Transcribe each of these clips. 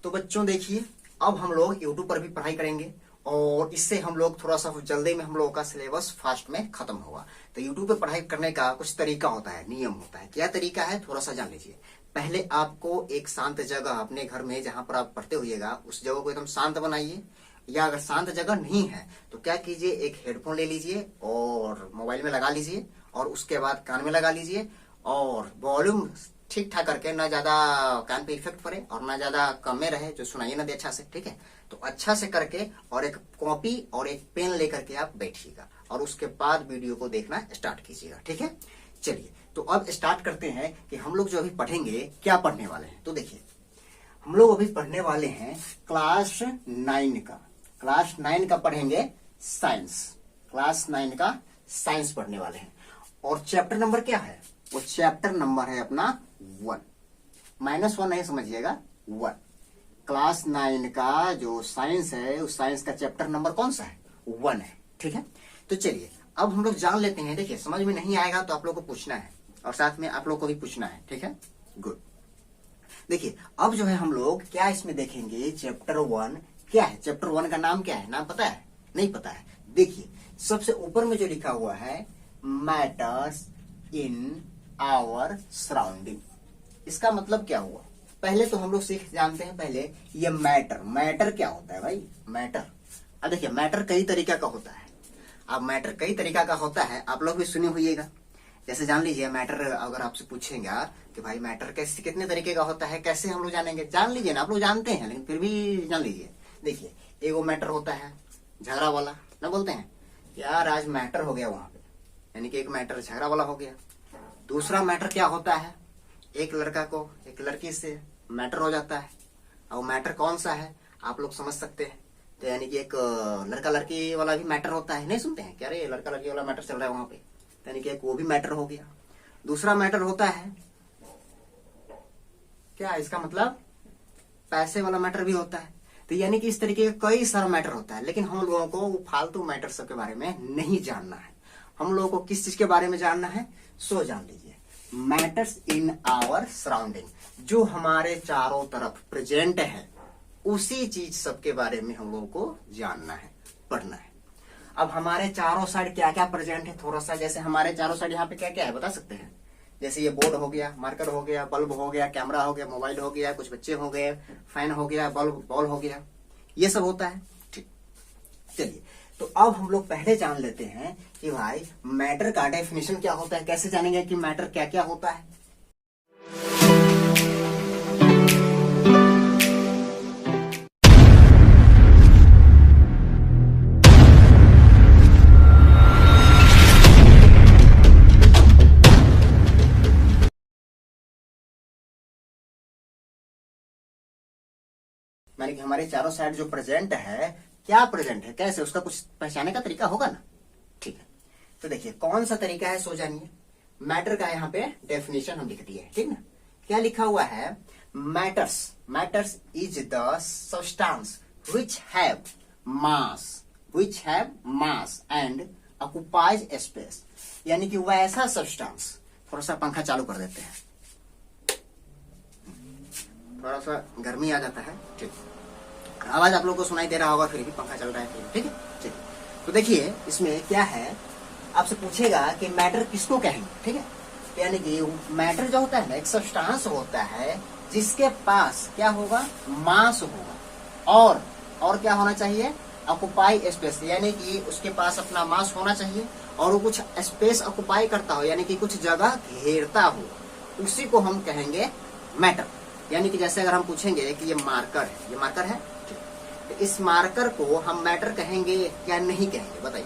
तो बच्चों देखिए, अब हम लोग यूट्यूब पर भी पढ़ाई करेंगे और इससे हम लोग थोड़ा सा जल्दी में हम लोगों का सिलेबस फास्ट में खत्म होगा। तो यूट्यूब पे पढ़ाई करने का कुछ तरीका होता है, नियम होता है। क्या तरीका है थोड़ा सा जान लीजिए। पहले आपको एक शांत जगह अपने घर में जहां पर आप पढ़ते होइएगा उस जगह को एकदम शांत बनाइए, या अगर शांत जगह नहीं है तो क्या कीजिए, एक हेडफोन ले लीजिए और मोबाइल में लगा लीजिए और उसके बाद कान में लगा लीजिए और वॉल्यूम ठीक ठाक करके, ना ज्यादा कान पे इफेक्ट पड़े और ना ज्यादा कम में रहे, जो सुनाइए ना दे अच्छा से, ठीक है। तो अच्छा से करके और एक कॉपी और एक पेन लेकर के आप बैठिएगा और उसके बाद वीडियो को देखना स्टार्ट कीजिएगा, ठीक है। चलिए तो अब स्टार्ट करते हैं कि हम लोग जो अभी पढ़ेंगे क्या पढ़ने वाले हैं। तो देखिए, हम लोग अभी पढ़ने वाले हैं क्लास 9 का। क्लास 9 का पढ़ेंगे साइंस। क्लास 9 का साइंस पढ़ने वाले हैं और चैप्टर नंबर क्या है, वो चैप्टर नंबर है अपना 1। -1 नहीं समझिएगा, 1। क्लास 9 का जो साइंस है उस साइंस का चैप्टर नंबर कौन सा है, 1 है, ठीक है। तो चलिए अब हम लोग जान लेते हैं। देखिए, समझ में नहीं आएगा तो आप लोग को पूछना है और साथ में आप लोग को भी पूछना है, ठीक है। गुड। देखिए अब जो है हम लोग क्या इसमें देखेंगे, चैप्टर 1 क्या है। चैप्टर 1 का नाम क्या है, नाम पता है, नहीं पता है। देखिए सबसे ऊपर में जो लिखा हुआ है, मैटर्स इन आवर सराउंडिंग, इसका मतलब क्या हुआ। पहले तो हम लोग सीख जानते हैं पहले ये मैटर क्या होता है भाई, मैटर। अब देखिए मैटर कई तरीका का होता है। अब मैटर कई तरीका का होता है, आप लोग भी सुने होइएगा। जैसे जान लीजिए, मैटर अगर आपसे पूछेगा कि भाई मैटर कैसे कितने तरीके का होता है, कैसे हम लोग जानेंगे, जान लीजिए ना, आप लोग जानते हैं लेकिन फिर भी जान लीजिए। देखिए एगो मैटर होता है झगड़ा वाला, ना बोलते हैं यार आज मैटर हो गया वहां पे, यानी कि एक मैटर झगड़ा वाला हो गया। दूसरा मैटर क्या होता है, एक लड़का को एक लड़की से मैटर हो जाता है। और मैटर कौन सा है आप लोग समझ सकते हैं। तो यानी कि एक लड़का लड़की वाला भी मैटर होता है, नहीं सुनते हैं क्या, अरे लड़का लड़की वाला मैटर चल रहा है वहां पे, यानी कि एक वो भी मैटर हो गया। दूसरा मैटर होता है क्या, इसका मतलब पैसे वाला मैटर भी होता है। तो यानी कि इस तरीके का कई सारा मैटर होता है, लेकिन हम लोगों को वो फालतू मैटर सब के बारे में नहीं जानना है। हम लोगों को किस चीज के बारे में जानना है, सो जान लीजिए, मैटर्स इन आवर सराउंडिंग, जो हमारे चारों तरफ प्रेजेंट है उसी चीज सबके बारे में हम लोगों को जानना है, पढ़ना है। अब हमारे चारों साइड क्या क्या प्रेजेंट है, थोड़ा सा जैसे हमारे चारों साइड यहाँ पे क्या क्या है बता सकते हैं। जैसे ये बोर्ड हो गया, मार्कर हो गया, बल्ब हो गया, कैमरा हो गया, मोबाइल हो गया, कुछ बच्चे हो गए, फैन हो गया, बल्ब बॉल हो गया, ये सब होता है, ठीक। चलिए तो अब हम लोग पहले जान लेते हैं कि भाई मैटर का डेफिनेशन क्या होता है, कैसे जानेंगे कि मैटर क्या क्या होता है। यानी कि हमारे चारों साइड जो प्रेजेंट है, क्या प्रेजेंट है, कैसे, उसका कुछ पहचाने का तरीका होगा ना, ठीक है। तो देखिए कौन सा तरीका है, सो जानिए। मैटर का यहाँ पे डेफिनेशन हम लिख दिए, ठीक ना। क्या लिखा हुआ है, matters is the substance which have mass and occupies space, यानी कि वैसा सब्सटेंस। थोड़ा सा पंखा चालू कर देते हैं, थोड़ा सा गर्मी आ जाता है, ठीक। आवाज आप लोग को सुनाई दे रहा होगा, फिर भी पंखा चल रहा है, ठीक है। चलिए तो देखिए इसमें क्या है, आपसे पूछेगा कि मैटर किसको कहेंगे, ठीक है। तो यानी कि मैटर जो होता है ना, एक सब्सटेंस होता है जिसके पास क्या होगा, मास होगा और क्या होना चाहिए, ऑक्युपाई स्पेस, यानी कि उसके पास अपना मास होना चाहिए और वो कुछ स्पेस ऑक्युपाई करता हो, यानी कि कुछ जगह घेरता हो, उसी को हम कहेंगे मैटर। यानी कि जैसे अगर हम पूछेंगे कि ये मार्कर है, ये मार्कर है, तो इस मार्कर को हम मैटर कहेंगे या नहीं कहेंगे, बताइए।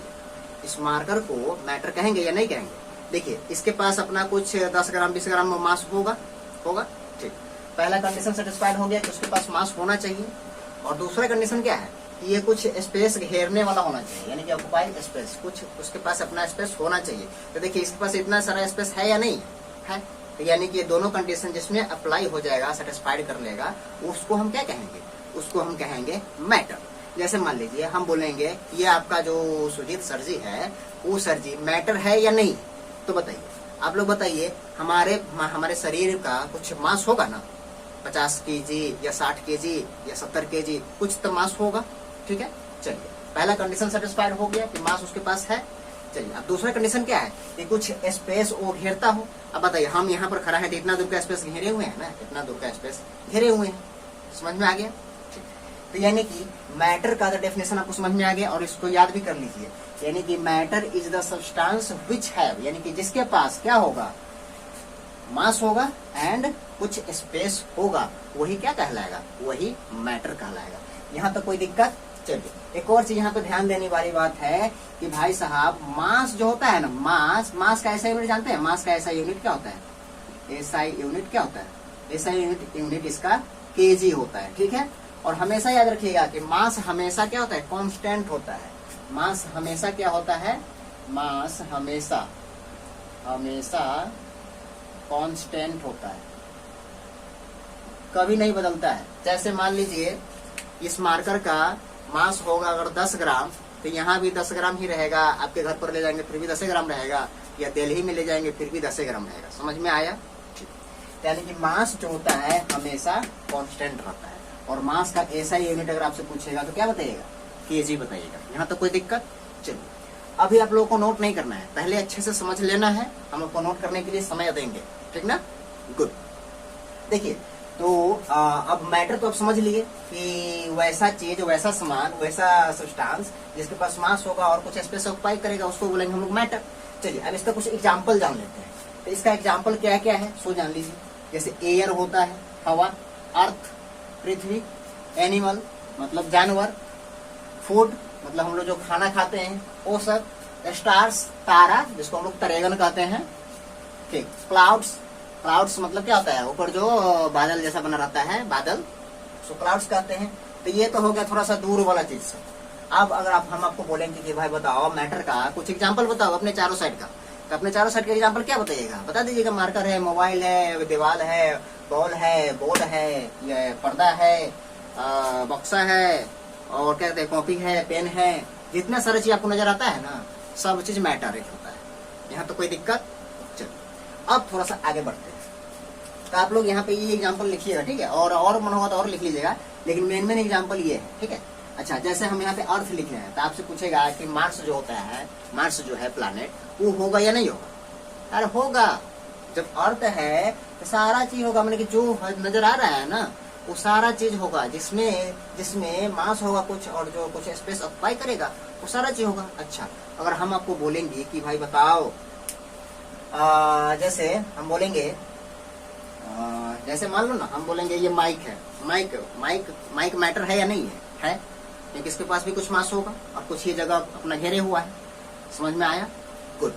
इस मार्कर को मैटर कहेंगे या नहीं कहेंगे। देखिए इसके पास अपना कुछ 10 ग्राम 20 ग्राम मास होगा, ठीक। पहला कंडीशन सेटिस्फाइड हो गया कि उसके पास मास होना चाहिए। और दूसरा कंडीशन क्या है कि ये कुछ स्पेस घेरने वाला होना चाहिए, यानी कि ऑक्युपाई स्पेस, कुछ उसके पास अपना स्पेस होना चाहिए। तो देखिए इसके पास इतना सारा स्पेस है या नहीं है, तो यानी कि ये दोनों कंडीशन जिसमें अप्लाई हो जाएगा, सेटिस्फाइड कर लेगा, उसको हम क्या कहेंगे, उसको हम कहेंगे मैटर। जैसे मान लीजिए हम बोलेंगे ये आपका जो सुजीत सर जी है, वो सर जी मैटर है या नहीं, तो बताइए, आप लोग बताइए, हमारे शरीर का कुछ मास होगा ना, 50 kg या 60 kg या 70 kg, कुछ तो मास होगा। ठीक है, चलिए पहला कंडीशन सेटिस्फाइड हो गया कि मास उसके पास है। चलिए अब दूसरा कंडीशन क्या है कि कुछ स्पेस वो घेरता हो। अब बताइए हम यहाँ पर खड़ा है तो इतना दूर का स्पेस घेरे हुए हैं ना, इतना दूर का स्पेस घेरे हुए हैं, समझ में आ गया। तो यानी कि मैटर का डेफिनेशन आपको समझ में आ गया और इसको याद भी कर लीजिए। यानी कि matter is the substance which have, यानी कि जिसके पास क्या होगा, मास होगा एंड कुछ स्पेस होगा, वही क्या कहलाएगा, वही मैटर कहलाएगा। यहाँ तक कोई दिक्कत। चलिए एक और चीज यहाँ पे ध्यान देने वाली बात है कि भाई साहब मास जो होता है ना, मास का ऐसा यूनिट जानते हैं, मास का ऐसा यूनिट क्या होता है, एसआई यूनिट क्या होता है, एसआई यूनिट इसका केजी होता है। ठीक है, और हमेशा याद रखिएगा कि मास हमेशा क्या होता है, कांस्टेंट होता है। मास हमेशा क्या होता है, मास हमेशा कांस्टेंट होता है, कभी नहीं बदलता है। जैसे मान लीजिए इस मार्कर का मास होगा अगर 10 ग्राम, तो यहाँ भी 10 ग्राम ही रहेगा, आपके घर पर ले जाएंगे फिर भी 10 ग्राम रहेगा, या दिल्ली में ले जाएंगे फिर भी 10 ग्राम रहेगा। समझ में आया। यानी कि मास जो होता है हमेशा कांस्टेंट रहता है। और मास का ऐसा यूनिट अगर आपसे पूछेगा तो क्या बताइएगा, केजी बताइएगा। यहाँ तो कोई दिक्कत। चलिए अभी आप लोगों को नोट नहीं करना है, पहले अच्छे से समझ लेना है, हम लोग को नोट करने के लिए समय देंगे, ठीक ना। गुड। देखिए तो अब मैटर तो आप समझ लिए कि वैसा चीज, वैसा सामान, वैसा सब्सटेंस जिसके पास मास होगा और कुछ स्पेस ऑक्युपाई करेगा, उसको बोलेंगे हम लोग मैटर। चलिए अब इसका कुछ एग्जाम्पल जान लेते हैं। तो इसका एग्जाम्पल क्या क्या है सो जान लीजिए। जैसे एयर होता है, हवा, अर्थ पृथ्वी, एनिमल मतलब जानवर, फूड मतलब हम लोग जो खाना खाते हैं वो सब, स्टार्स तारा जिसको हम लोग तरेगन कहते हैं, ठीक, क्लाउड्स मतलब क्या होता है, ऊपर जो बादल जैसा बना रहता है बादल, सो क्लाउड्स कहते हैं। तो ये तो हो गया थोड़ा सा दूर वाला चीज से। अब अगर हम आपको बोलेंगे कि भाई बताओ मैटर का कुछ एग्जाम्पल बताओ अपने चारों साइड का, तो अपने चारों साइड का एग्जाम्पल क्या बताइएगा, बता दीजिएगा। मार्कर है, मोबाइल है, दीवार है, बॉल है, बोर्ड है, ये पर्दा है, बक्सा है, और क्या कहते हैं कॉपी है, पेन है, जितना सारा चीज आपको नजर आता है ना, सब चीज मैटर होता है। यहाँ तो कोई दिक्कत। चलो अब थोड़ा सा आगे बढ़ते हैं। तो आप लोग यहाँ पे ये एग्जाम्पल लिखिएगा, ठीक है, और मन होगा तो और लिख लीजिएगा, लेकिन मेन एग्जाम्पल ये है, ठीक है। अच्छा, जैसे हम यहाँ पे अर्थ लिख रहे हैं तो आपसे पूछेगा कि मार्स जो होता है, मार्स जो है प्लैनेट, वो होगा या नहीं होगा। अरे होगा, जब अर्थ है तो सारा चीज होगा, मतलब कि जो नजर आ रहा है ना वो सारा चीज होगा, जिसमें मास होगा कुछ और जो कुछ स्पेस ऑक्युपाई करेगा वो सारा चीज होगा। अच्छा, अगर हम आपको बोलेंगे कि भाई बताओ, जैसे हम बोलेंगे, जैसे मान लो ना हम बोलेंगे ये माइक है, माइक मैटर है या नहीं है, क्योंकि इसके पास भी कुछ मास होगा और कुछ ये जगह अपना घेरे हुआ है। समझ में आया। गुड।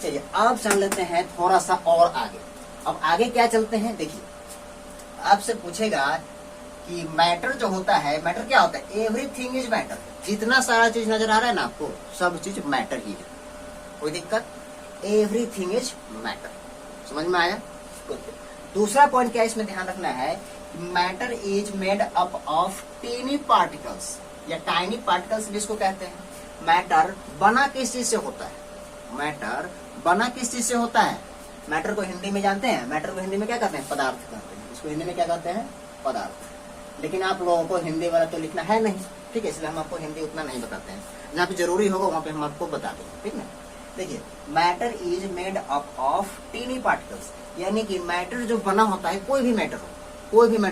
चलिए अब चल लेते हैं थोड़ा सा और आगे। अब आगे क्या चलते हैं, देखिए आपसे पूछेगा कि मैटर जो होता है, मैटर क्या होता है, एवरीथिंग इज मैटर। जितना सारा चीज नजर आ रहा है ना आपको, सब चीज मैटर ही है, कोई दिक्कत। एवरीथिंग इज मैटर, समझ में आया। दूसरा पॉइंट क्या इसमें ध्यान रखना है, matter is made up of teeny particles या टाइनी पार्टिकल्स जिसको कहते हैं। मैटर बना किस चीज से होता है, मैटर बना किस चीज से होता है। मैटर को हिंदी में जानते हैं, मैटर को हिंदी में क्या कहते हैं, पदार्थ कहते हैं। इसको हिंदी में क्या कहते हैं, पदार्थ। लेकिन आप लोगों को हिंदी वाला तो लिखना है नहीं, ठीक है, इसलिए हम आपको हिंदी उतना नहीं बताते हैं। जहाँ पे जरूरी होगा वहाँ पे हम आपको बता देंगे, ठीक ना। देखिए matter is made up of teeny particles, यानी कि मैटर जो बना होता है, कोई भी मैटर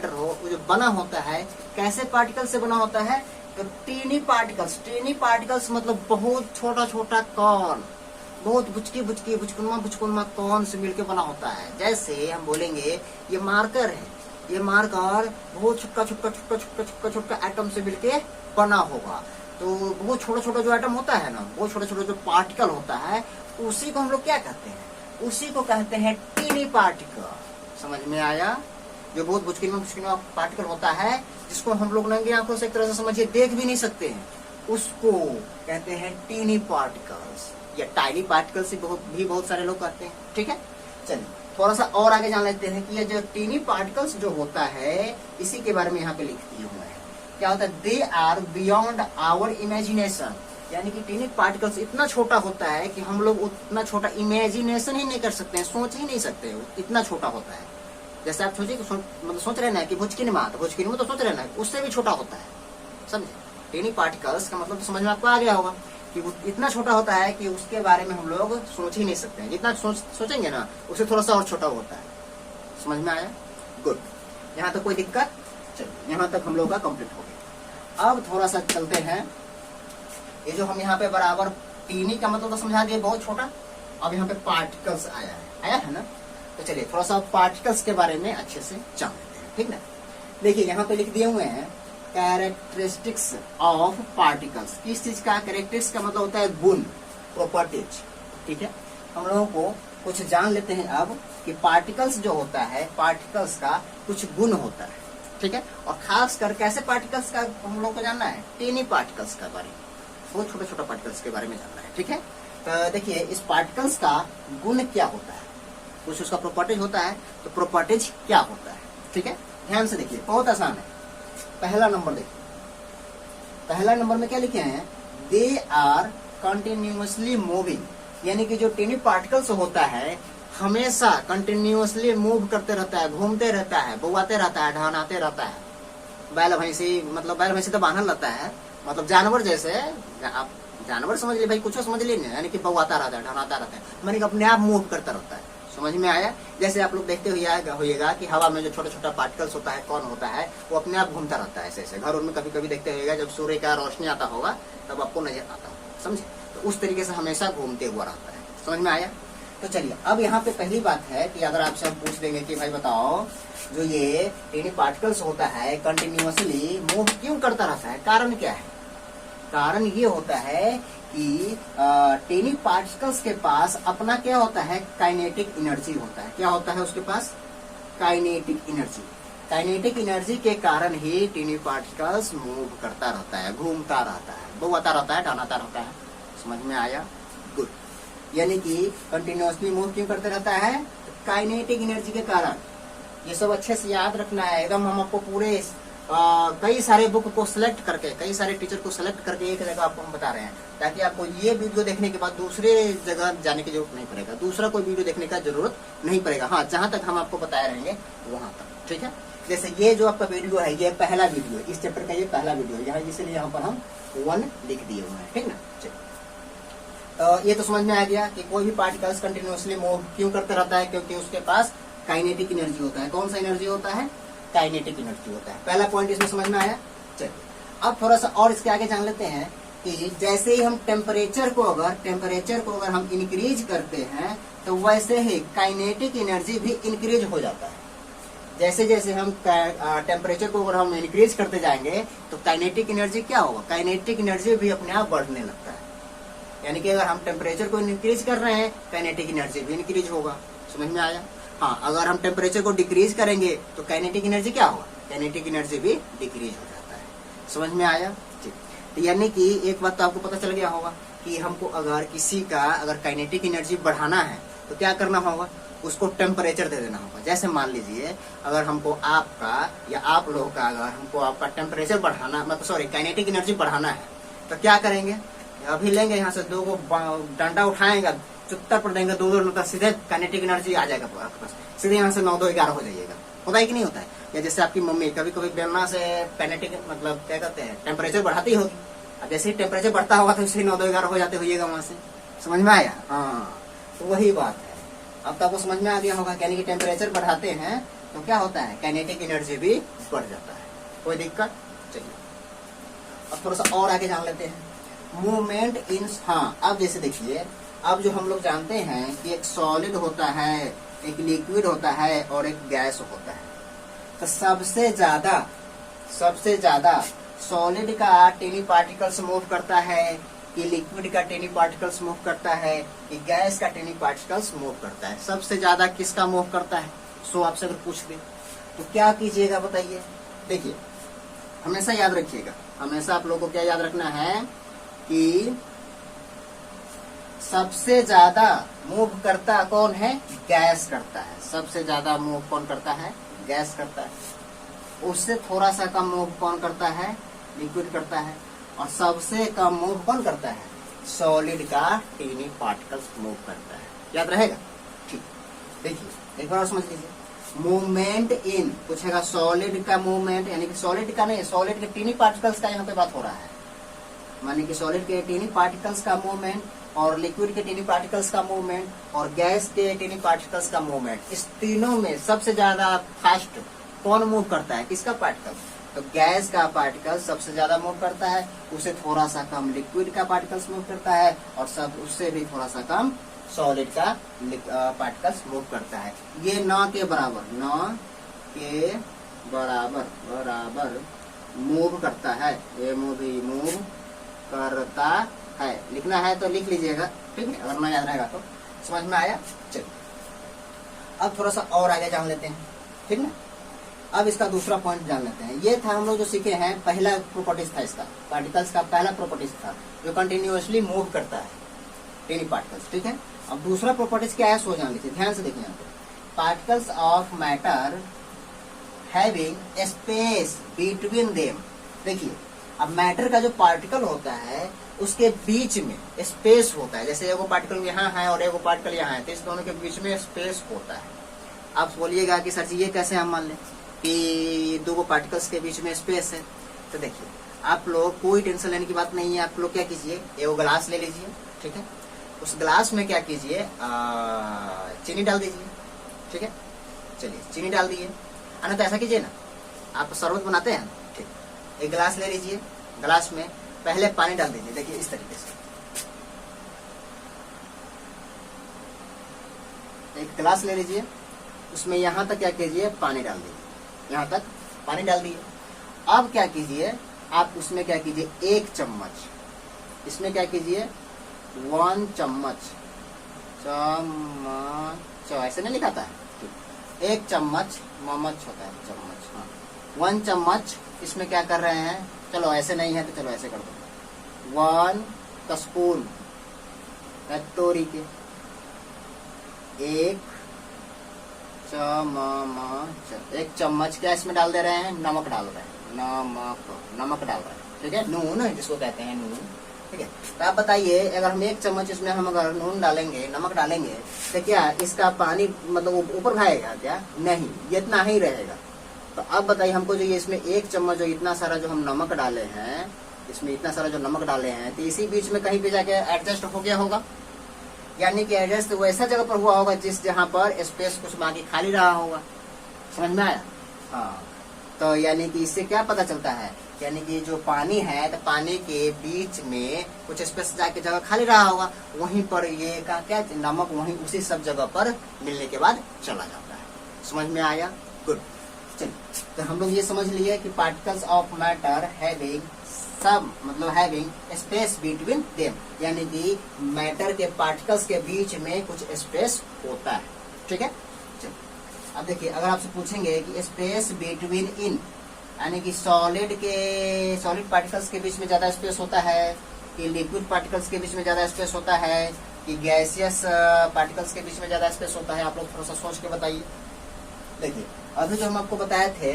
हो, वो जो बना होता है कैसे पार्टिकल से बना होता है, तो टीनी पार्टिकल्स मतलब बहुत छोटा छोटा कण, बहुत बुचकुनमा कौन से मिलके बना होता है। जैसे हम बोलेंगे ये मार्कर है, ये मार्कर बहुत छोटा एटम से मिलके बना होगा। तो बहुत छोटा जो एटम होता है ना, वो छोटा जो पार्टिकल होता है, उसी को हम लोग क्या कहते हैं, उसी को कहते हैं टीनी पार्टिकल। समझ में आया। जो बहुत बुचकिनमा पार्टिकल होता है, जिसको हम लोग नंगी आंखों से एक तरह से समझिए देख भी नहीं सकते हैं, उसको कहते हैं टीनी पार्टिकल्स या टाइनी पार्टिकल्स भी बहुत सारे लोग कहते हैं, ठीक है। चलिए थोड़ा सा और आगे जान लेते हैं कि ये जो टीनी पार्टिकल्स जो होता है, इसी के बारे में यहाँ पे लिख दिए हुए हैं। क्या होता है, they are beyond our imagination, यानी कि टीनी पार्टिकल्स इतना छोटा होता है कि हम लोग उतना छोटा इमेजिनेशन ही नहीं कर सकते हैं, सोच ही नहीं सकते, इतना छोटा होता है। जैसे आप सोचिए मतलब सोच रहे ना कि भुजकिनमा, तो भुजकिनमा तो सोच रहे ना उससे भी छोटा होता है, समझे। टेनी पार्टिकल्स का मतलब तो समझ में आपको आ गया होगा कि वो इतना छोटा होता है कि उसके बारे में हम लोग सोच ही नहीं सकते हैं। जितना सोचेंगे ना उससे थोड़ा सा और छोटा होता है। समझ में आया? गुड। यहाँ तक कोई दिक्कत? चलिए यहाँ तक हम लोग का कंप्लीट हो गया। अब थोड़ा सा चलते हैं, ये जो हम यहाँ पे बराबर टीनी का मतलब तो समझा दिए, बहुत छोटा। अब यहाँ पे पार्टिकल्स आया है ना, तो चलिए थोड़ा सा पार्टिकल्स के बारे में अच्छे से जान लेते हैं, ठीक ना। देखिए यहाँ पे लिख दिए हुए हैं कैरेक्टरिस्टिक्स ऑफ पार्टिकल्स। किस चीज का? कैरेक्टरिस्टिक्स का मतलब होता है गुण, प्रॉपर्टीज, ठीक है। हम लोगों को कुछ जान लेते हैं अब कि पार्टिकल्स जो होता है, पार्टिकल्स का कुछ गुण होता है, ठीक है। और खास कर कैसे पार्टिकल्स का हम लोग को जानना है? टेनी पार्टिकल्स का बारे में, बहुत छोटा छोटा पार्टिकल्स के बारे में जानना है, ठीक है। तो देखिए इस पार्टिकल्स का गुण क्या होता है, कुछ उसका प्रॉपर्टीज होता है, तो प्रॉपर्टीज क्या होता है, ठीक है। ध्यान से देखिए, बहुत आसान है। पहला नंबर देखिए, पहला नंबर में क्या लिखे हैं? दे आर कंटिन्यूअसली मूविंग, यानी कि जो टेनी पार्टिकल्स होता है हमेशा कंटिन्यूअसली मूव करते रहता है, घूमते रहता है, बौआते रहता है, ढहनाते रहता है। बैल भैंसी, मतलब बैल भैंसी तो बांधल रहता है, मतलब जानवर जैसे, आप जानवर समझ लिए भाई, कुछ समझ लिए, यानी कि बौआता रहता है, ढहनाता रहता है, मानी कि अपने आप मूव करता रहता है। समझ में आया? जैसे आप लोग देखते होइएगा कि हवा में जो छोटा छोटा पार्टिकल्स होता है, कौन होता है, वो अपने आप घूमता रहता है ऐसे ऐसे। घर में कभी कभी देखते होइएगा जब सूर्य का रोशनी आता होगा तब आपको नजर आता होगा, समझे। तो उस तरीके से हमेशा घूमते हुआ रहता है। समझ में आया? तो चलिए अब यहाँ पे पहली बात है कि अगर आपसे हम पूछ देंगे कि भाई बताओ, जो ये टेनी पार्टिकल्स होता है कंटिन्यूअसली मूव क्यों करता रहता है, कारण क्या है? कारण ये होता है कि टेनी पार्टिकल्स के पास अपना क्या होता है? काइनेटिक एनर्जी होता है। क्या होता है उसके पास? Kinetic energy. काइनेटिक एनर्जी के कारण ही टेनी पार्टिकल्स मूव करता रहता है, घूमता रहता है, बौआता रहता है, ढहनाता रहता है। समझ में आया? गुड। यानी कि कंटिन्यूअसली मूव क्यों करते रहता है? काइनेटिक एनर्जी के कारण। ये सब अच्छे से याद रखना है एकदम। हम आपको पूरे कई सारे बुक को सिलेक्ट करके, कई सारे टीचर को सिलेक्ट करके एक जगह आपको हम बता रहे हैं, ताकि आपको ये वीडियो देखने के बाद दूसरे जगह जाने की जरूरत नहीं पड़ेगा, दूसरा कोई वीडियो देखने का जरूरत नहीं पड़ेगा। हाँ, जहां तक हम आपको बताए रहेंगे वहां तक, ठीक है। जैसे ये जो आपका वीडियो है, ये पहला वीडियो है, इस चैप्टर का ये पहला वीडियो है, यहाँ इसलिए यहाँ पर हम 1 लिख दिए हुए हैं, ठीक ना। चलिए, ये तो समझ में आ गया कि कोई भी पार्टिकल्स कंटिन्यूअसली मूव क्यों करता रहता है, क्योंकि उसके पास काइनेटिक एनर्जी होता है। कौन सा एनर्जी होता है? काइनेटिक एनर्जी होता है। पहला पॉइंट इसमें समझ में आया। चलिए अब थोड़ा सा और इसके आगे जान लेते हैं कि जैसे ही हम टेम्परेचर को अगर हम इंक्रीज करते हैं तो वैसे ही काइनेटिक एनर्जी भी इंक्रीज हो जाता है। जैसे जैसे हम टेम्परेचर को अगर हम इंक्रीज करते जाएंगे तो काइनेटिक एनर्जी क्या होगा? काइनेटिक एनर्जी भी अपने आप बढ़ने लगता है। यानी कि अगर हम टेम्परेचर को इंक्रीज कर रहे हैं, काइनेटिक एनर्जी भी इंक्रीज होगा। समझ में आया? हाँ, अगर हम टेम्परेचर को डिक्रीज करेंगे तो काइनेटिक एनर्जी क्या होगा? काइनेटिक एनर्जी भी डिक्रीज हो जाता है। समझ में आया? ठीक। तो यानी कि एक बात तो आपको पता चल गया होगा कि हमको अगर किसी का अगर काइनेटिक एनर्जी बढ़ाना है तो क्या करना होगा? उसको टेम्परेचर दे देना होगा। जैसे मान लीजिए अगर हमको आपका या आप लोगों का अगर हमको आपका टेम्परेचर बढ़ाना, मतलब सॉरी काइनेटिक एनर्जी बढ़ाना है तो क्या करेंगे? अभी लेंगे यहाँ से 2 डंडा उठाएंगे, चुत्तर पर देंगे 2 सीधे काइनेटिक एनर्जी आ जाएगा आपके पास, सीधे यहाँ से 9 2 11 हो जाइएगा। होता है कि नहीं होता है? या जैसे आपकी मम्मी कभी कभी बेलना से काइनेटिक मतलब क्या कहते हैं टेम्परेचर बढ़ाती होगी, अब जैसे ही टेम्परेचर बढ़ता होगा तो इसलिए 9 2 11 हो जाते होइएगा वहां से। समझ में आया? हाँ, तो वही बात है। अब तो आपको समझ में आ गया होगा, यानी कि टेम्परेचर बढ़ाते हैं तो क्या होता है? काइनेटिक एनर्जी भी बढ़ जाता है। कोई दिक्कत? चलिए अब थोड़ा सा और आगे जान लेते हैं। मूवमेंट इन, हाँ अब जैसे देखिए, अब जो हम लोग जानते हैं कि एक सॉलिड होता है, एक लिक्विड होता है और एक गैस होता है। तो सबसे ज्यादा सॉलिड का टेनी पार्टिकल्स मूव करता है कि लिक्विड का टेनी पार्टिकल्स मूव करता है कि गैस का टेनी पार्टिकल्स मूव करता है? सबसे ज्यादा किसका मूव करता है? सो आपसे अगर पूछ दे तो क्या कीजिएगा बताइए? देखिए हमेशा याद रखिएगा, हमेशा आप लोगों को क्या याद रखना है कि सबसे ज्यादा मूव करता कौन है? गैस करता है। सबसे ज्यादा मूव कौन करता है? गैस करता है। उससे थोड़ा सा कम मूव कौन करता है? लिक्विड करता है। और सबसे कम मूव कौन करता है? सॉलिड का टेनी पार्टिकल्स मूव करता है। याद रहेगा? ठीक। देखिए एक बार समझ लीजिए, मूवमेंट इन पूछेगा सॉलिड का मूवमेंट, यानी कि सॉलिड का नहीं, सॉलिड के टीनी पार्टिकल्स का यहाँ पे बात हो रहा है, माने कि सॉलिड के टीनी पार्टिकल्स का मूवमेंट और लिक्विड के टीनी पार्टिकल्स का मूवमेंट और गैस के टीनी पार्टिकल्स का मूवमेंट, इस तीनों में सबसे ज्यादा फास्ट कौन मूव करता है, किसका पार्टिकल? तो गैस का पार्टिकल सबसे ज्यादा मूव करता है, उसे थोड़ा सा कम लिक्विड का पार्टिकल्स मूव करता है और सब उससे भी थोड़ा सा कम सॉलिड का पार्टिकल्स मूव करता है। ये न के बराबर मूव करता है, ये मूव करता है। लिखना है तो लिख लीजिएगा, ठीक है, अगर ना याद रहेगा तो। समझ में आया? चलिए अब थोड़ा सा और आगे जान लेते हैं, ठीक ना। अब इसका दूसरा पॉइंट जान लेते हैं। ये था हम लोग जो सीखे हैं, पहला प्रॉपर्टीज था इसका, पार्टिकल्स का पहला प्रॉपर्टीज था जो कंटिन्यूअसली मूव करता है, टेनी पार्टिकल्स, ठीक है। अब दूसरा प्रॉपर्टीज क्या है सो जान लीजिए, ध्यान से देखिए यहाँ पे। Particles of matter having space between them. देखिए अब मैटर का जो पार्टिकल होता है उसके बीच में स्पेस होता है, जैसे एगो पार्टिकल यहाँ है और एगो पार्टिकल यहाँ है, तो इस दोनों के बीच में स्पेस होता है। आप बोलिएगा कि सर जी ये कैसे हम मान लें कि दो पार्टिकल्स के बीच में स्पेस है? तो देखिए आप लोग कोई टेंशन लेने की बात नहीं है। आप लोग क्या कीजिए, एगो ग्लास ले लीजिए, ठीक है, उस ग्लास में क्या कीजिए, चीनी डाल दीजिए, ठीक है। चलिए चीनी डाल दिए, अना तो ऐसा कीजिए ना, आप शरबत बनाते हैं, ठीक, एक गिलास ले लीजिए, गिलास में पहले पानी डाल दीजिए। देखिए इस तरीके से एक गिलास ले लीजिए, उसमें यहाँ तक क्या कीजिए, पानी डाल दीजिए, यहाँ तक पानी डाल दिए। अब क्या कीजिए, आप उसमें क्या कीजिए, एक चम्मच, इसमें क्या कीजिए, 1 चम्मच, ऐसे नहीं लिखा था, एक चम्मच, ममच होता है चम्मच, हाँ, 1 चम्मच इसमें क्या कर रहे हैं, चलो ऐसे नहीं है तो चलो ऐसे कर दो, 1 स्पून तोरी के, 1 चम्मच क्या इसमें डाल दे रहे हैं, नमक डाल रहे हैं, नमक डाल रहे हैं, ठीक है, नून जिसको कहते हैं नून, ठीक है। तो आप बताइए अगर हम 1 चम्मच इसमें हम अगर नून डालेंगे, नमक डालेंगे, तो क्या इसका पानी मतलब ऊपर भागेगा क्या? नहीं, ये इतना ही रहेगा। तो अब बताइए हमको जो ये इसमें 1 चम्मच जो इतना सारा जो हम नमक डाले हैं, इसमें इतना सारा जो नमक डाले हैं, तो इसी बीच में कहीं पे जाके एडजस्ट हो गया होगा, यानी कि एडजस्ट वैसा जगह पर हुआ होगा जिस जहाँ पर स्पेस कुछ बाकी खाली रहा होगा। समझ में आया? हाँ, तो यानी कि इससे क्या पता चलता है, यानी कि जो पानी है तो पानी के बीच में कुछ स्पेस जाके जगह खाली रहा होगा, वहीं पर ये का क्या नमक वहीं उसी सब जगह पर मिलने के बाद चला जाता है। समझ में आया? गुड। चलिए तो हम लोग ये समझ लिए कि पार्टिकल्स ऑफ मैटर हैविंग सब मतलब हैविंग स्पेस बिटवीन देम, यानी कि मैटर के पार्टिकल्स के बीच में कुछ स्पेस होता है, ठीक है। चलिए अब देखिए अगर आपसे पूछेंगे कि स्पेस बिटवीन इन, यानी कि सॉलिड पार्टिकल्स के बीच में ज्यादा स्पेस होता है कि लिक्विड पार्टिकल्स के बीच में ज्यादा स्पेस होता है कि गैसियस पार्टिकल्स के बीच में ज्यादा स्पेस होता है, आप लोग थोड़ा सा सोच के बताइए। देखिए अभी जो हम आपको बताए थे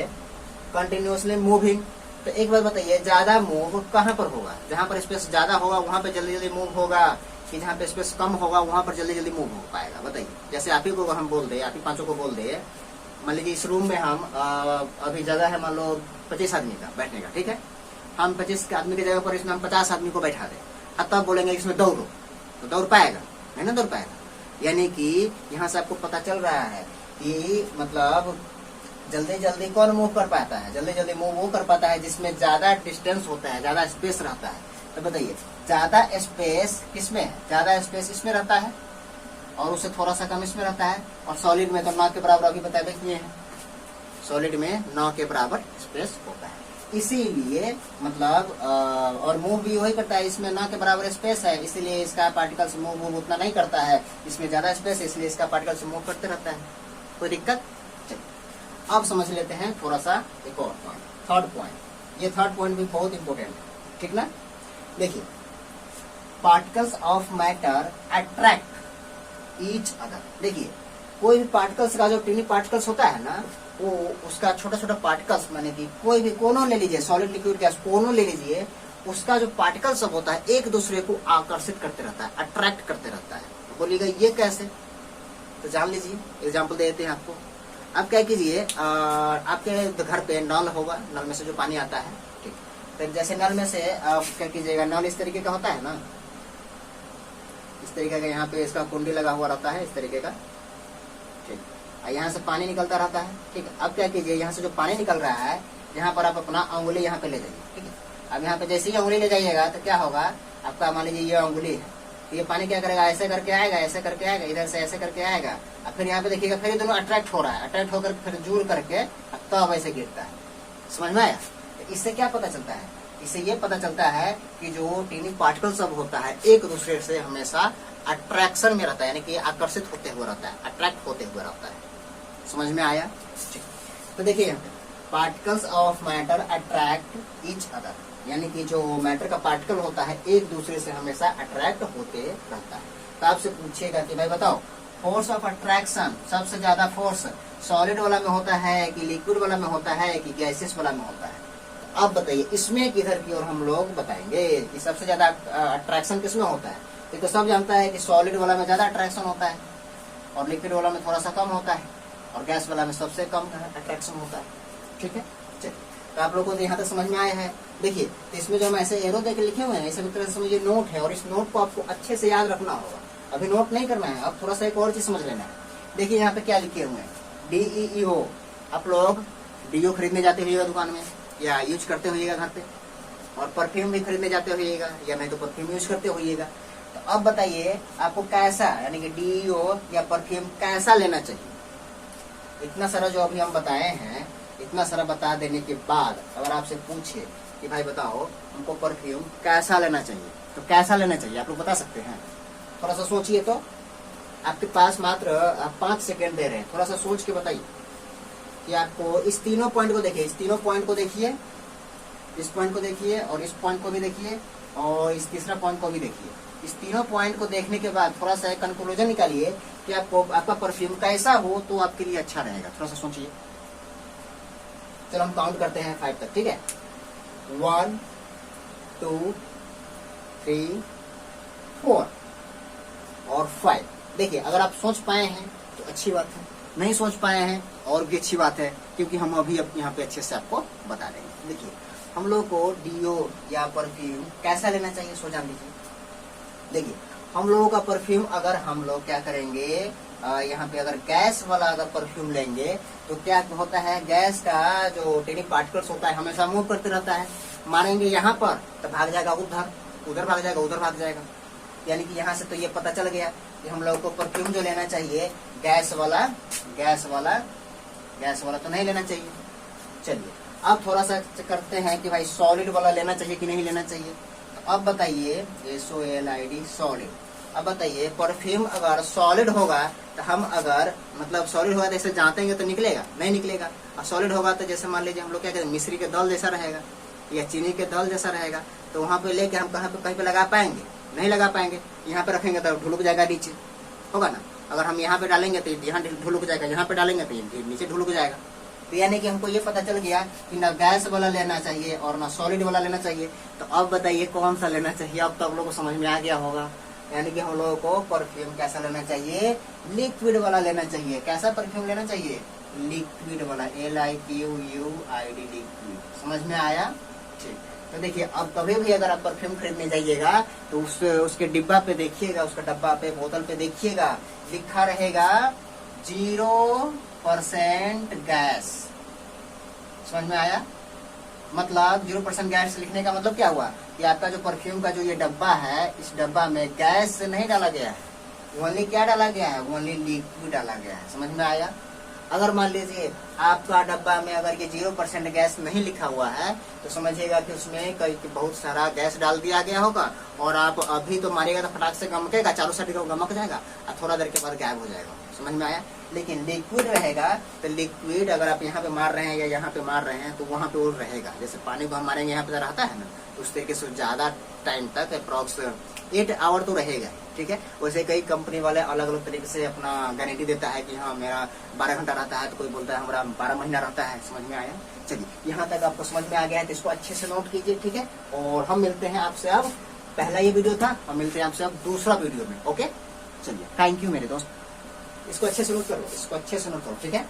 कंटिन्यूअसली मूविंग, तो एक बात बताइए ज्यादा मूव कहाँ पर होगा? जहाँ पर स्पेस ज्यादा होगा वहां पर जल्दी जल्दी मूव होगा कि जहाँ पे स्पेस कम होगा वहां पर जल्दी जल्दी मूव हो पाएगा? बताइए। जैसे आप ही को हम बोल दे, आप ही पांचों को बोल दे, मान लीजिए इस रूम में हम अभी जगह है मान लो 25 आदमी का बैठने का, ठीक है, हम 25 आदमी की जगह पर इसमें हम 50 आदमी को बैठा दे, तब बोलेंगे इसमें दौड़ो, तो दौड़ पाएगा? नहीं ना दौड़ पाएगा। यानी कि यहाँ से आपको पता चल रहा है कि मतलब जल्दी जल्दी कौन मूव कर पाता है? जल्दी जल्दी मूव वो कर पाता है जिसमें ज्यादा डिस्टेंस होता है, ज्यादा स्पेस रहता है। तो बताइए ज्यादा स्पेस किसमें है? ज्यादा स्पेस इसमें रहता है और उससे थोड़ा सा कम इसमें रहता है, और सॉलिड में तो 9 के बराबर अभी बताए किए हैं, सॉलिड में 9 के बराबर स्पेस होता है। इसीलिए मतलब और मूव भी वही करता है, इसमें 9 के बराबर स्पेस है, इसीलिए इसका पार्टिकल्स मूव उतना नहीं करता है, इसमें ज्यादा स्पेस है इसलिए इसका पार्टिकल्स मूव करते रहता है। कोई दिक्कत? चलिए अब समझ लेते हैं थोड़ा सा एक और पॉइंट, थर्ड पॉइंट। ये थर्ड पॉइंट भी बहुत इंपॉर्टेंट है, ठीक ना। देखिए particles of matter attract each other. देखिए कोई भी पार्टिकल्स का जो टीनी पार्टिकल्स होता है ना, वो उसका छोटा छोटा पार्टिकल्स माने कि कोई भी कोनों ले लीजिए, सॉलिड लिक्विड गैस कोनों ले लीजिए, उसका जो पार्टिकल सब होता है एक दूसरे को आकर्षित करते रहता है, अट्रैक्ट करते रहता है। तो बोलिएगा ये कैसे? तो जान लीजिए, एग्जाम्पल दे देते हैं आपको। अब क्या कीजिए, आपके घर पे नल होगा, नल में से जो पानी आता है, ठीक। तो जैसे नल में से आप क्या कीजिएगा, नल इस तरीके का होता है ना, इस तरीके का, यहाँ पे इसका कुंडी लगा हुआ रहता है इस तरीके का, ठीक। यहाँ से पानी निकलता रहता है, ठीक है। अब क्या कीजिए, यहाँ से जो पानी निकल रहा है, यहाँ पर आप अपना अंगुली यहाँ पे ले जाइए, ठीक है। अब यहाँ पे जैसे ही अंगुली ले जाइएगा तो क्या होगा, आपका मान लीजिए ये अंगुली है, तो ये पानी क्या करेगा, ऐसे करके आएगा, ऐसे करके आएगा, इधर से ऐसे करके आएगा, अब फिर यहाँ पे देखिएगा, फिर ये दोनों अट्रैक्ट हो रहा है, अट्रैक्ट होकर फिर जुड़ करके तब ऐसे गिरता है। समझ में आया? तो इससे क्या पता चलता है, इससे ये पता चलता है कि जो टीनी पार्टिकल सब होता है एक दूसरे से हमेशा अट्रैक्शन में रहता है, यानी कि आकर्षित होते हुए रहता है, अट्रैक्ट होते हुए रहता है। समझ में आया? तो देखिए यहाँ पे particles of matter attract each other, यानी कि जो मैटर का पार्टिकल होता है एक दूसरे से हमेशा अट्रैक्ट होते रहता है। तो आपसे पूछिएगा कि भाई बताओ, फोर्स ऑफ अट्रैक्शन सबसे ज्यादा फोर्स सॉलिड वाला में होता है कि लिक्विड वाला में होता है कि गैसेस वाला में होता है? तो अब बताइए इसमें किधर की ओर हम लोग बताएंगे कि सबसे ज्यादा अट्रैक्शन किसमें होता है? ये तो सब जानता है कि सॉलिड वाला में ज्यादा अट्रैक्शन होता है और लिक्विड वाला में थोड़ा सा कम होता है और गैस वाला में सबसे कम अट्रैक्शन होता है, ठीक है। चलिए, तो आप लोगों को यहाँ तक समझ में आया है। देखिए, तो इसमें जो हम ऐसे एरो देके लिखे हुए हैं, इसे तरह से समझिए नोट है और इस नोट को आपको अच्छे से याद रखना होगा। अभी नोट नहीं करना है, अब थोड़ा सा एक और चीज समझ लेना है। देखिए यहाँ पे क्या लिखे हुए हैं, DEO। आप लोग डीओ खरीदने जाते हुए दुकान में या यूज करते होइएगा घर पे, और परफ्यूम भी खरीदने जाते होइएगा या नहीं तो परफ्यूम यूज करते होइएगा। तो अब बताइए आपको कैसा, यानी कि DEO या परफ्यूम कैसा लेना चाहिए? इतना सारा जो अभी हम बताए हैं, इतना सारा बता देने के बाद अगर आपसे पूछे कि भाई बताओ हमको परफ्यूम कैसा लेना चाहिए, तो कैसा लेना चाहिए आप लोग बता सकते हैं? थोड़ा सा सोचिए। तो आपके पास मात्र 5 सेकेंड दे रहे हैं, थोड़ा सा सोच के बताइए कि आपको इस तीनों पॉइंट को देखिए, इस तीनों पॉइंट को देखिए, इस पॉइंट को देखिए और इस पॉइंट को भी देखिए और इस तीसरा पॉइंट को भी देखिए। इस तीनों पॉइंट को देखने के बाद थोड़ा सा कंक्लूजन निकालिए कि आपको आपका परफ्यूम कैसा हो तो आपके लिए अच्छा रहेगा। थोड़ा सा सोचिए। चलो हम काउंट करते हैं 5 तक, ठीक है। 1 2 3 4 और 5। देखिए अगर आप सोच पाए हैं तो अच्छी बात है, नहीं सोच पाए हैं और भी अच्छी बात है, क्योंकि हम अभी यहाँ पे अच्छे से आपको बता देंगे। देखिए हम लोग को डीओ या परफ्यूम कैसा लेना चाहिए सो जान लीजिए। देखिए हम लोगों का परफ्यूम अगर हम लोग क्या करेंगे, यहाँ पे अगर गैस वाला अगर परफ्यूम लेंगे तो क्या होता है, गैस का जो टेनी पार्टिकल्स होता है हमेशा मूव करते रहता है। मारेंगे यहाँ पर तो भाग जाएगा उधर, उधर भाग जाएगा, उधर भाग जाएगा। यानी कि यहाँ से तो ये पता चल गया कि हम लोगों को परफ्यूम जो लेना चाहिए गैस वाला तो नहीं लेना चाहिए। चलिए अब थोड़ा सा करते हैं कि भाई सॉलिड वाला लेना चाहिए कि नहीं लेना चाहिए। तो अब बताइए, SOLID सॉलिड। अब बताइए परफ्यूम अगर सॉलिड होगा तो हम अगर मतलब सॉलिड होगा तो ऐसे जातेंगे तो निकलेगा? नहीं निकलेगा। और सॉलिड होगा तो जैसे मान लीजिए हम लोग क्या कहते हैं, मिश्री के दाल जैसा रहेगा या चीनी के दाल जैसा रहेगा, तो वहाँ पे लेके हम कहीं पे लगा पाएंगे? नहीं लगा पाएंगे। यहाँ पे रखेंगे तो ढुलक जाएगा, नीचे होगा ना। अगर हम यहाँ पे डालेंगे तो यहाँ ढुलक जाएगा, यहाँ पे डालेंगे तो नीचे ढुलक जाएगा। तो यानी कि हमको ये पता चल गया कि ना गैस वाला लेना चाहिए और ना सॉलिड वाला लेना चाहिए। तो अब बताइए कौन सा लेना चाहिए? अब तो आप लोगों को समझ में आ गया होगा। यानी कि हम लोगों को परफ्यूम कैसा लेना चाहिए? लिक्विड वाला लेना चाहिए। कैसा परफ्यूम लेना चाहिए? लिक्विड वाला, LIQUID, लिक्विड। समझ में आया? ठीक। तो देखिए अब कभी भी अगर आप परफ्यूम खरीदने जाइएगा तो उसके डिब्बा पे देखिएगा, उसका डब्बा पे बोतल पे देखिएगा, लिखा रहेगा 0% गैस। समझ में आया? मतलब 0% गैस लिखने का मतलब क्या हुआ कि आपका जो परफ्यूम का जो ये डब्बा है, इस डब्बा में गैस नहीं डाला गया है, ओनली क्या डाला गया है? ओनली लिक्विड डाला गया है। समझ में आया? अगर मान लीजिए आपका डब्बा में अगर ये 0% गैस नहीं लिखा हुआ है तो समझिएगा कि उसमें कई बहुत सारा गैस डाल दिया गया होगा और आप अभी तो मारेगा तो फटाक से गमकेगा, चारों साइड गमक जाएगा और थोड़ा देर के बाद गायब हो जाएगा। समझ में आया? लेकिन लिक्विड रहेगा तो लिक्विड अगर आप यहाँ पे मार रहे हैं या यहाँ पे मार रहे हैं तो वहाँ पे वो रहेगा। जैसे पानी को हम मारेंगे यहाँ पे रहता है ना, उस तरीके से ज्यादा टाइम तक अप्रॉक्स 8 आवर तो रहेगा। ठीक है। वैसे कई कंपनी वाले अलग अलग तरीके से अपना गारंटी देता है कि हाँ मेरा 12 घंटा रहता है, तो कोई बोलता है हमारा 12 महीना रहता है। समझ में आया? चलिए यहाँ तक आपको समझ में आ गया है तो इसको अच्छे से नोट कीजिए। ठीक है। और हम मिलते हैं आपसे, अब पहला ये वीडियो था, हम मिलते हैं आपसे अब दूसरा वीडियो में। ओके चलिए, थैंक यू मेरे दोस्त। इसको अच्छे से नोट करो, इसको अच्छे से नोट करो। ठीक है।